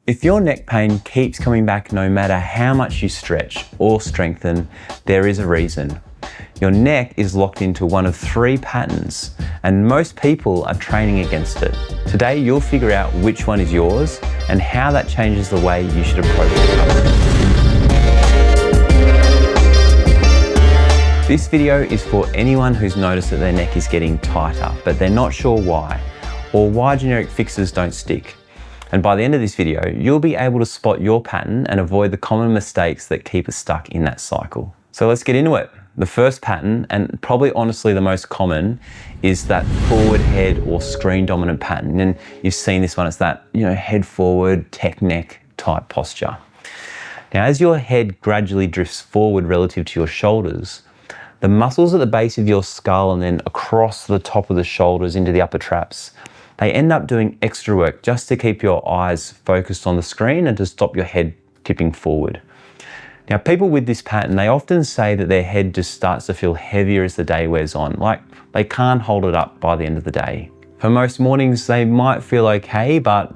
If your neck pain keeps coming back no matter how much you stretch or strengthen, there is a reason. Your neck is locked into one of three patterns, and most people are training against it. Today, you'll figure out which one is yours and how that changes the way you should approach recovery. This video is for anyone who's noticed that their neck is getting tighter, but they're not sure why, or why generic fixes don't stick. And by the end of this video, you'll be able to spot your pattern and avoid the common mistakes that keep us stuck in that cycle. So let's get into it. The first pattern, and probably honestly the most common, is that forward head or screen dominant pattern. And you've seen this one, it's that, head forward, tech neck type posture. Now, as your head gradually drifts forward relative to your shoulders, the muscles at the base of your skull and then across the top of the shoulders into the upper traps, they end up doing extra work just to keep your eyes focused on the screen and to stop your head tipping forward. Now, people with this pattern, they often say that their head just starts to feel heavier as the day wears on, like they can't hold it up by the end of the day. For most mornings, they might feel okay, but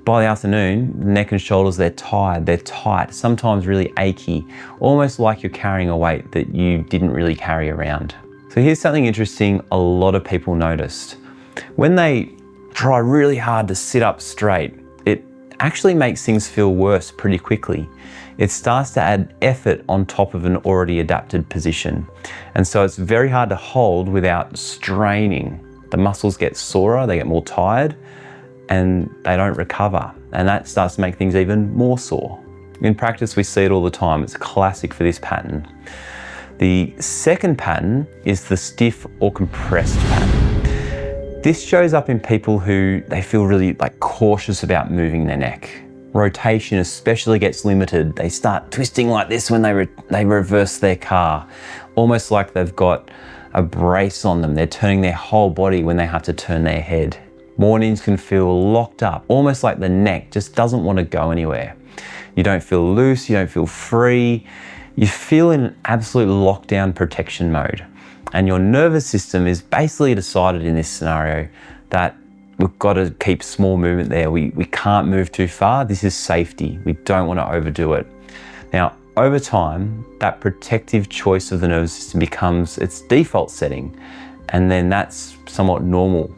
by the afternoon, the neck and shoulders, they're tired, they're tight, sometimes really achy, almost like you're carrying a weight that you didn't really carry around. So here's something interesting a lot of people noticed. When they try really hard to sit up straight, it actually makes things feel worse pretty quickly. It starts to add effort on top of an already adapted position. And so it's very hard to hold without straining. The muscles get sorer, they get more tired, and they don't recover. And that starts to make things even more sore. In practice, we see it all the time. It's a classic for this pattern. The second pattern is the stiff or compressed pattern. This shows up in people who they feel really cautious about moving their neck. Rotation especially gets limited. They start twisting like this when they reverse their car, almost like they've got a brace on them. They're turning their whole body when they have to turn their head. Mornings can feel locked up, almost like the neck just doesn't want to go anywhere. You don't feel loose, you don't feel free. You feel in absolute lockdown protection mode. And your nervous system is basically decided in this scenario that we've got to keep small movement there. We can't move too far. This is safety. We don't want to overdo it. Now, over time, that protective choice of the nervous system becomes its default setting. And then that's somewhat normal.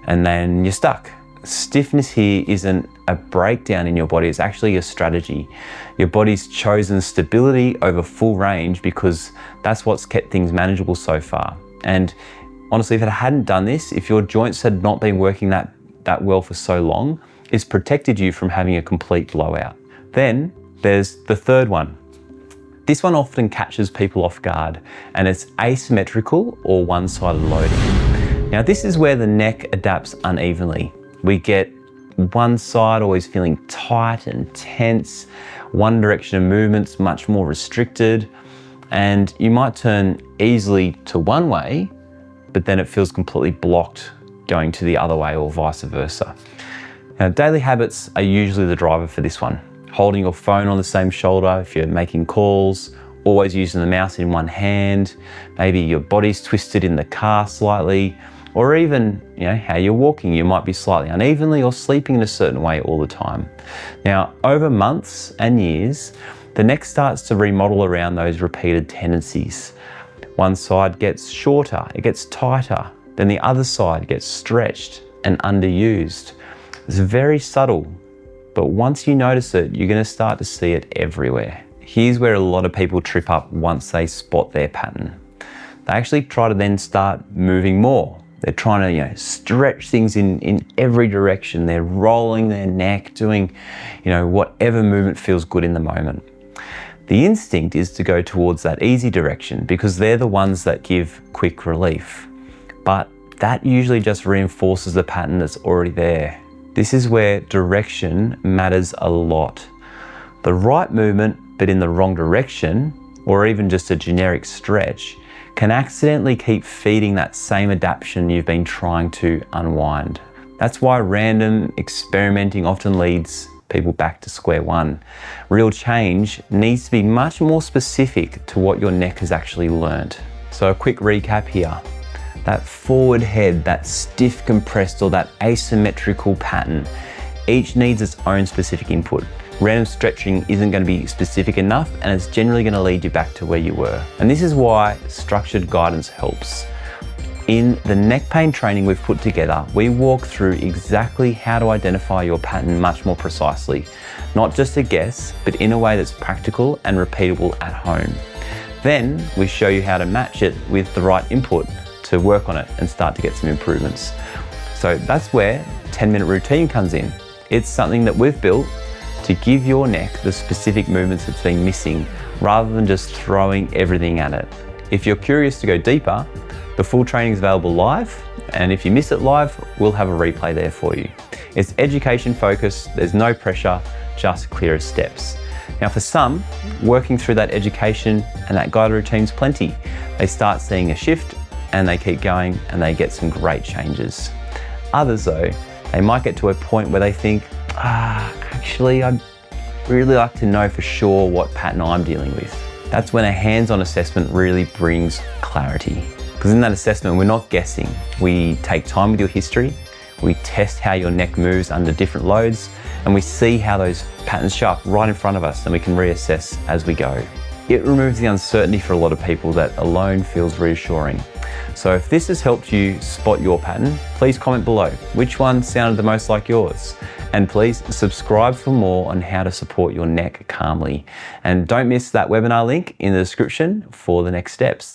And then you're stuck. Stiffness here isn't a breakdown in your body, it's actually a strategy. Your body's chosen stability over full range because that's what's kept things manageable so far. And honestly, if it hadn't done this, if your joints had not been working that well for so long, it's protected you from having a complete blowout. Then there's the third one. This one often catches people off guard, and it's asymmetrical or one-sided loading. Now, this is where the neck adapts unevenly. We get one side always feeling tight and tense, one direction of movement's much more restricted, and you might turn easily to one way, but then it feels completely blocked going to the other way or vice versa. Now, daily habits are usually the driver for this one. Holding your phone on the same shoulder if you're making calls, always using the mouse in one hand, maybe your body's twisted in the car slightly, or even, how you're walking. You might be slightly unevenly or sleeping in a certain way all the time. Now, over months and years, the neck starts to remodel around those repeated tendencies. One side gets shorter, it gets tighter, then the other side gets stretched and underused. It's very subtle, but once you notice it, you're gonna start to see it everywhere. Here's where a lot of people trip up once they spot their pattern. They actually try to then start moving more. They're trying to stretch things in every direction. They're rolling their neck, doing whatever movement feels good in the moment. The instinct is to go towards that easy direction because they're the ones that give quick relief. But that usually just reinforces the pattern that's already there. This is where direction matters a lot. The right movement, but in the wrong direction, or even just a generic stretch, can accidentally keep feeding that same adaptation you've been trying to unwind. That's why random experimenting often leads people back to square one. Real change needs to be much more specific to what your neck has actually learned. So a quick recap here. That forward head, that stiff compressed or that asymmetrical pattern Each needs its own specific input. Random stretching isn't going to be specific enough, and it's generally going to lead you back to where you were. And this is why structured guidance helps. In the neck pain training we've put together, we walk through exactly how to identify your pattern much more precisely. Not just a guess, but in a way that's practical and repeatable at home. Then we show you how to match it with the right input to work on it and start to get some improvements. So that's where 10-minute routine comes in. It's something that we've built to give your neck the specific movements it's been missing, rather than just throwing everything at it. If you're curious to go deeper, the full training is available live, and if you miss it live, we'll have a replay there for you. It's education focused, there's no pressure, just clearer steps. Now for some, working through that education and that guided routine's plenty. They start seeing a shift and they keep going and they get some great changes. Others though, they might get to a point where they think, actually I'd really like to know for sure what pattern I'm dealing with. That's when a hands-on assessment really brings clarity. Because in that assessment, we're not guessing. We take time with your history, we test how your neck moves under different loads, and we see how those patterns show up right in front of us, and we can reassess as we go. It removes the uncertainty for a lot of people that alone feels reassuring. So if this has helped you spot your pattern, please comment below which one sounded the most like yours. And please subscribe for more on how to support your neck calmly. And don't miss that webinar link in the description for the next steps.